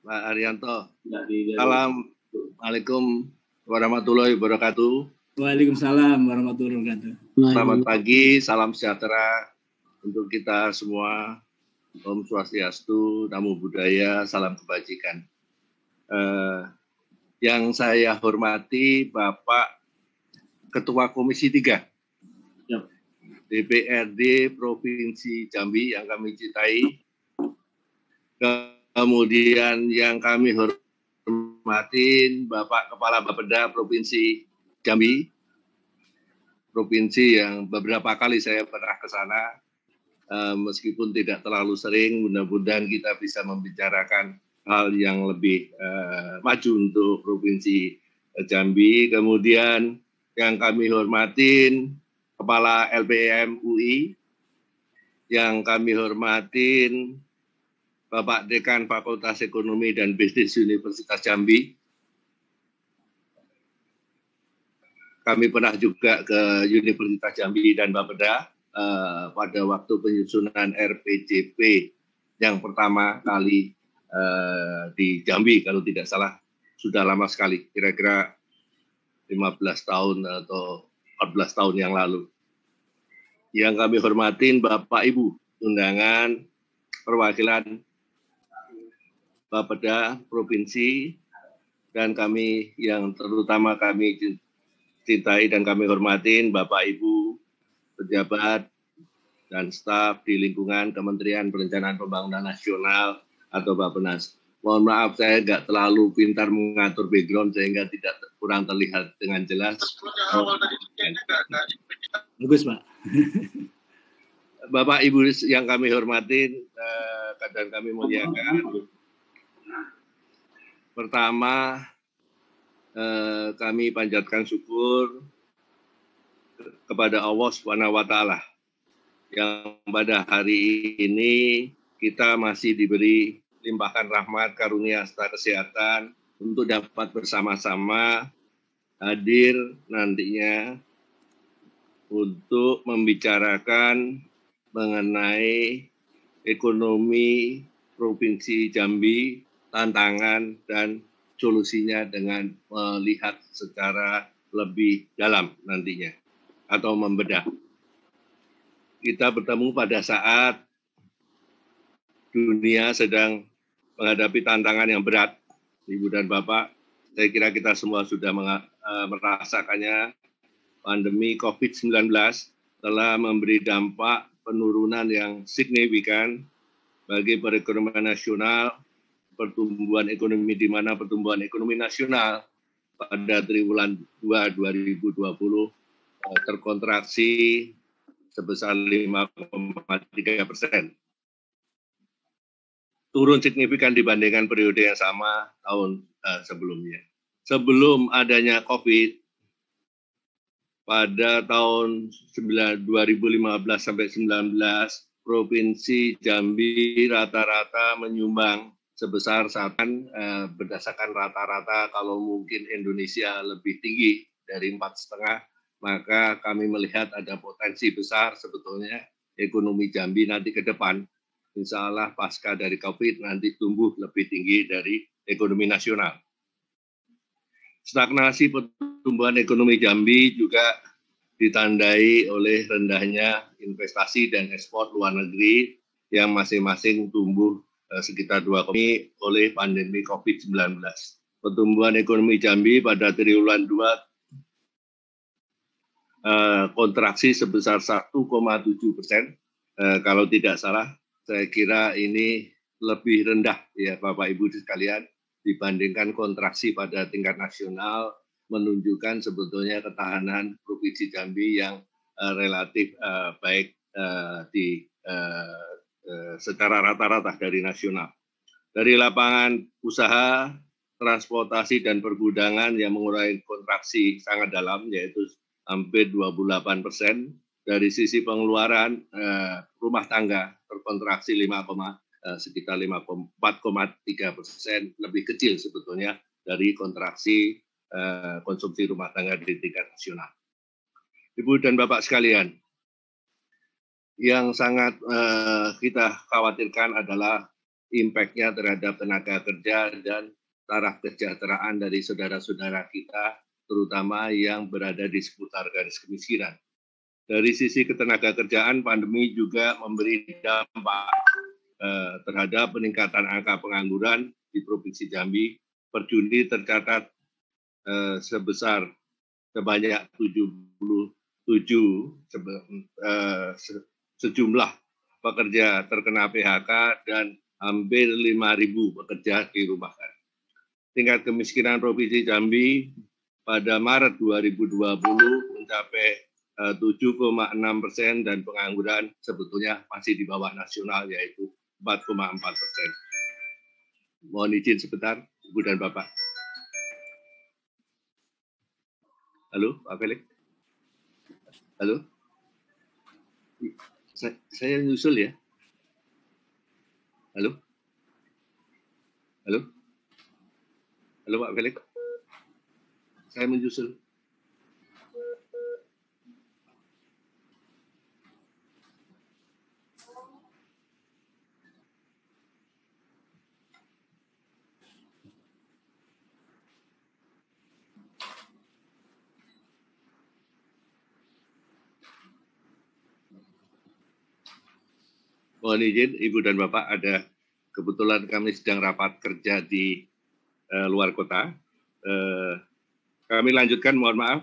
Pak Arianto. Assalamualaikum warahmatullahi wabarakatuh. Waalaikumsalam warahmatullahi wabarakatuh. Selamat pagi, salam sejahtera untuk kita semua. Om Swastiastu, Namo Buddhaya, salam kebajikan. Yang saya hormati Bapak Ketua Komisi 3 DPRD Provinsi Jambi yang kami cintai. Kemudian yang kami hormatin Bapak Kepala Bapeda Provinsi Jambi, provinsi yang beberapa kali saya pernah ke sana, meskipun tidak terlalu sering. Mudah-mudahan kita bisa membicarakan hal yang lebih maju untuk Provinsi Jambi. Kemudian yang kami hormatin Kepala LPM UI, yang kami hormatin Bapak Dekan Fakultas Ekonomi dan Bisnis Universitas Jambi. Kami pernah juga ke Universitas Jambi dan Bapeda pada waktu penyusunan RPJP yang pertama kali di Jambi, kalau tidak salah sudah lama sekali, kira-kira 15 tahun atau 14 tahun yang lalu. Yang kami hormatin Bapak Ibu undangan perwakilan Bapeda Provinsi, dan kami yang terutama kami cintai dan kami hormatin Bapak Ibu pejabat dan staf di lingkungan Kementerian Perencanaan Pembangunan Nasional atau Bappenas. Mohon maaf, saya nggak terlalu pintar mengatur background sehingga tidak kurang terlihat dengan jelas. Bagus, Pak. Bapak Ibu yang kami hormatin dan kami muliakan. Pertama, kami panjatkan syukur kepada Allah Subhanahu wa Ta'ala yang pada hari ini kita masih diberi limpahkan rahmat karunia serta kesehatan untuk dapat bersama-sama hadir nantinya untuk membicarakan mengenai ekonomi Provinsi Jambi, tantangan dan solusinya dengan melihat secara lebih dalam nantinya atau membedah. Kita bertemu pada saat dunia sedang menghadapi tantangan yang berat, Ibu dan Bapak. Saya kira kita semua sudah merasakannya. Pandemi COVID-19 telah memberi dampak penurunan yang signifikan bagi perekonomian nasional, pertumbuhan ekonomi, di mana pertumbuhan ekonomi nasional pada triwulan 2 2020 terkontraksi sebesar 5,3%. Turun signifikan dibandingkan periode yang sama tahun sebelumnya. Sebelum adanya COVID, pada tahun 2015 sampai 19, Provinsi Jambi rata-rata menyumbang sebesar berdasarkan rata-rata, kalau mungkin Indonesia lebih tinggi dari 4,5, maka kami melihat ada potensi besar sebetulnya ekonomi Jambi nanti ke depan, insya Allah pasca dari COVID nanti tumbuh lebih tinggi dari ekonomi nasional. Stagnasi pertumbuhan ekonomi Jambi juga ditandai oleh rendahnya investasi dan ekspor luar negeri yang masing-masing tumbuh sekitar 2,5% oleh pandemi COVID-19. Pertumbuhan ekonomi Jambi pada triwulan 2 kontraksi sebesar 1,7%. Kalau tidak salah, saya kira ini lebih rendah ya Bapak Ibu sekalian dibandingkan kontraksi pada tingkat nasional, menunjukkan sebetulnya ketahanan Provinsi Jambi yang relatif baik secara rata-rata dari nasional. Dari lapangan usaha, transportasi dan pergudangan yang mengurangi kontraksi sangat dalam, yaitu hampir 28%. Dari sisi pengeluaran rumah tangga terkontraksi sekitar 4,3%, lebih kecil sebetulnya dari kontraksi konsumsi rumah tangga di tingkat nasional. Ibu dan Bapak sekalian, yang sangat kita khawatirkan adalah impact-nya terhadap tenaga kerja dan taraf kesejahteraan dari saudara-saudara kita, terutama yang berada di seputar garis kemiskinan. Dari sisi ketenaga kerjaan, pandemi juga memberi dampak terhadap peningkatan angka pengangguran di Provinsi Jambi. Per Juni tercatat sebanyak 77 sejumlah pekerja terkena PHK dan hampir 5.000 pekerja dirumahkan. Tingkat kemiskinan Provinsi Jambi pada Maret 2020 mencapai 7,6% dan pengangguran sebetulnya masih di bawah nasional yaitu 4,4%. Mohon izin sebentar, Ibu dan Bapak. Halo, Pak Felix. Halo. Saya nyusul ya. Halo. Halo. Halo Pak Felix. Saya menyusul. Mohon izin, Ibu dan Bapak, ada kebetulan kami sedang rapat kerja di luar kota. Kami lanjutkan, mohon maaf.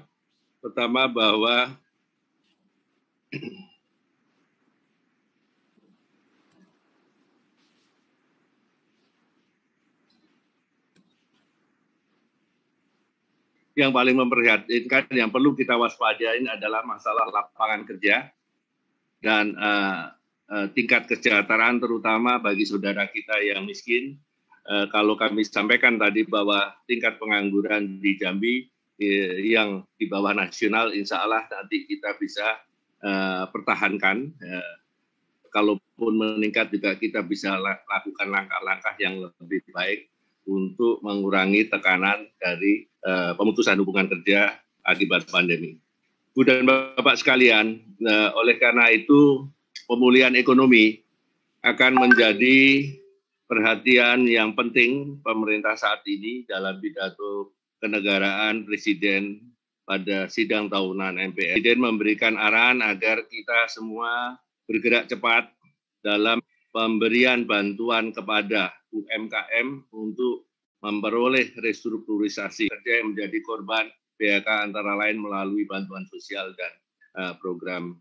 Pertama bahwa yang paling memprihatinkan, yang perlu kita waspadain adalah masalah lapangan kerja dan tingkat kesejahteraan terutama bagi saudara kita yang miskin. Kalau kami sampaikan tadi bahwa tingkat pengangguran di Jambi yang di bawah nasional, insya Allah nanti kita bisa pertahankan. Kalaupun meningkat juga kita bisa lakukan langkah-langkah yang lebih baik untuk mengurangi tekanan dari pemutusan hubungan kerja akibat pandemi. Bu dan Bapak sekalian, oleh karena itu pemulihan ekonomi akan menjadi perhatian yang penting pemerintah saat ini dalam pidato kenegaraan Presiden pada sidang tahunan MPR. Presiden memberikan arahan agar kita semua bergerak cepat dalam pemberian bantuan kepada UMKM untuk memperoleh restrukturisasi kerja yang menjadi korban PHK antara lain melalui bantuan sosial dan program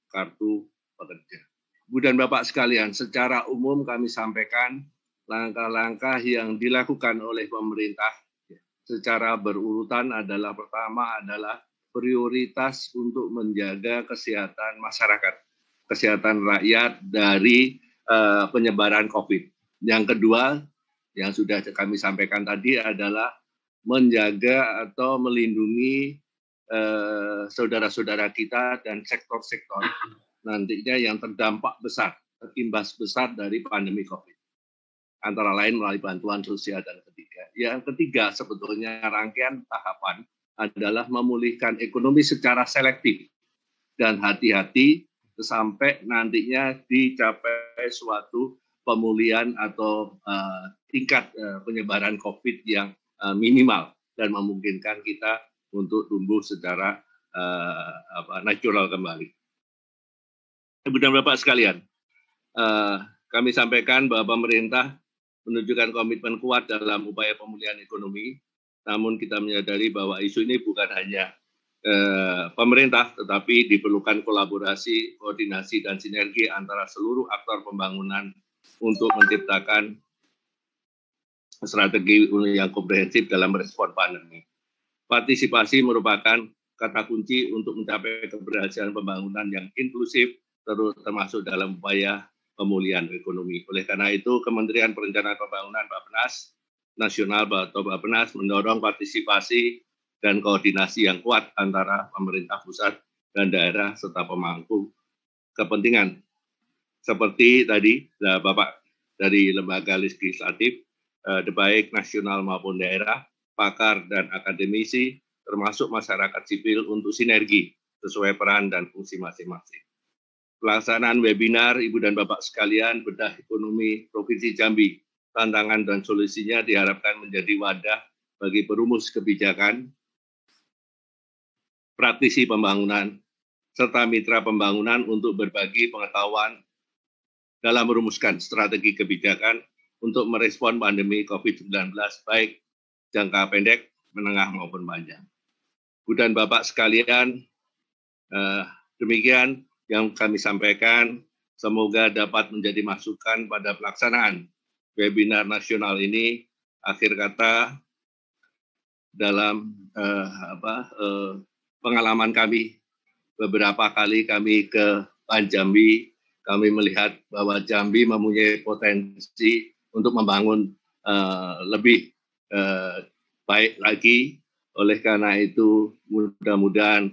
kartu pekerja. Bu dan Bapak sekalian, secara umum kami sampaikan langkah-langkah yang dilakukan oleh pemerintah secara berurutan adalah pertama adalah prioritas untuk menjaga kesehatan masyarakat, kesehatan rakyat dari penyebaran COVID. Yang kedua, yang sudah kami sampaikan tadi adalah menjaga atau melindungi saudara-saudara kita dan sektor-sektor nantinya yang terdampak besar, terimbas besar dari pandemi COVID. Antara lain melalui bantuan sosial dan ketiga. Yang ketiga sebetulnya rangkaian tahapan adalah memulihkan ekonomi secara selektif dan hati-hati sampai nantinya dicapai suatu pemulihan atau tingkat penyebaran COVID yang minimal dan memungkinkan kita untuk tumbuh secara natural kembali. Ibu dan Bapak sekalian, kami sampaikan bahwa pemerintah menunjukkan komitmen kuat dalam upaya pemulihan ekonomi, namun kita menyadari bahwa isu ini bukan hanya pemerintah, tetapi diperlukan kolaborasi, koordinasi, dan sinergi antara seluruh aktor pembangunan untuk menciptakan strategi yang komprehensif dalam respon pandemi. Partisipasi merupakan kata kunci untuk mencapai keberhasilan pembangunan yang inklusif, termasuk dalam upaya pemulihan ekonomi. Oleh karena itu, Kementerian Perencanaan Pembangunan Bappenas Nasional atau Bappenas mendorong partisipasi dan koordinasi yang kuat antara pemerintah pusat dan daerah serta pemangku kepentingan. Seperti tadi Bapak dari lembaga legislatif, baik nasional maupun daerah, pakar dan akademisi, termasuk masyarakat sipil untuk sinergi sesuai peran dan fungsi masing-masing. pelaksanaan webinar Ibu dan Bapak sekalian bedah ekonomi Provinsi Jambi. Tantangan dan solusinya diharapkan menjadi wadah bagi perumus kebijakan, praktisi pembangunan, serta mitra pembangunan untuk berbagi pengetahuan dalam merumuskan strategi kebijakan untuk merespon pandemi COVID-19 baik jangka pendek, menengah maupun panjang. Ibu dan Bapak sekalian, demikian yang kami sampaikan, semoga dapat menjadi masukan pada pelaksanaan webinar nasional ini. Akhir kata, dalam pengalaman kami, beberapa kali kami ke Jambi, kami melihat bahwa Jambi mempunyai potensi untuk membangun lebih baik lagi. Oleh karena itu, mudah-mudahan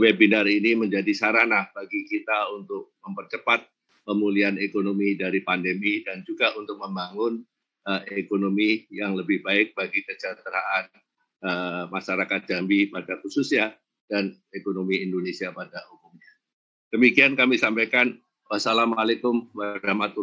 webinar ini menjadi sarana bagi kita untuk mempercepat pemulihan ekonomi dari pandemi dan juga untuk membangun ekonomi yang lebih baik bagi kesejahteraan masyarakat Jambi pada khususnya dan ekonomi Indonesia pada umumnya. Demikian kami sampaikan. Wassalamualaikum warahmatullahi wabarakatuh.